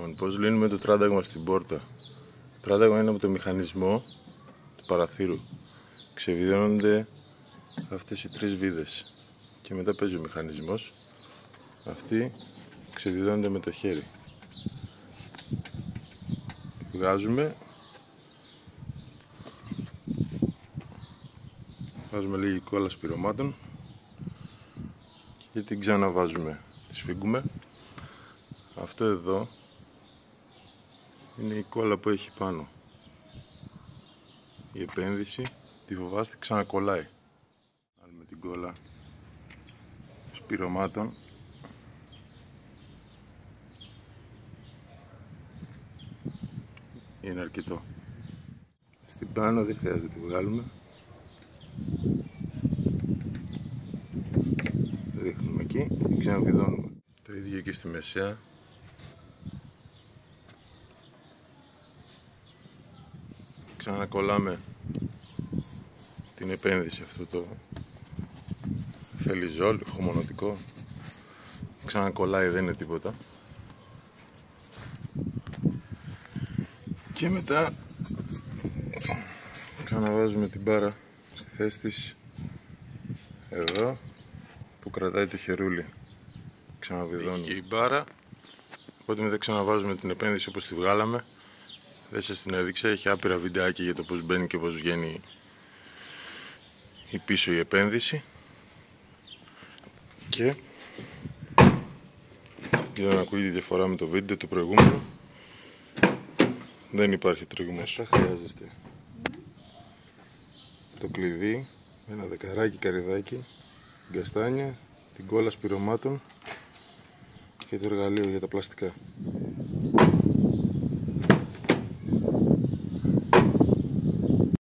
Λοιπόν, πώς λύνουμε το τράνταγμα στην πόρτα. Το τράνταγμα είναι από το μηχανισμό του παραθύρου. Ξεβιδώνονται αυτές οι τρεις βίδες και μετά παίζει ο μηχανισμός. Αυτοί ξεβιδώνονται με το χέρι. Τη βγάζουμε. Βάζουμε λίγη κόλλα σπυρωμάτων και την ξαναβάζουμε. Τη σφίγγουμε. Αυτό εδώ είναι η κόλλα που έχει πάνω. Η επένδυση, τη φοβάστε, ξανακολλάει. Βάλουμε την κόλλα σπυρωμάτων. Είναι αρκετό. Στην πάνω δεν χρειάζεται να τη βγάλουμε. Ρίχνουμε εκεί και ξαναβιδώνουμε. Το ίδιο και στη μεσαία. Ξανακολλάμε την επένδυση, αυτό το φελιζόλ, χωμονωτικό. Ξανακολλάει, δεν είναι τίποτα. Και μετά ξαναβάζουμε την μπάρα στη θέση της εδώ που κρατάει το χερούλι. Ξαναβιδώνουμε και η μπάρα, οπότε μετά ξαναβάζουμε την επένδυση όπως τη βγάλαμε. Δεν σας την έδειξα, έχει άπειρα βιντεάκια για το πώς μπαίνει και πώς βγαίνει η πίσω η επένδυση. Και για να ακούγεται τη διαφορά με το βίντεο το προηγούμενο, δεν υπάρχει τριγμός. Αυτά χρειάζεστε: το κλειδί, ένα δεκαράκι καρυδάκι, την καστάνια, την κόλλα σπυρωμάτων και το εργαλείο για τα πλαστικά.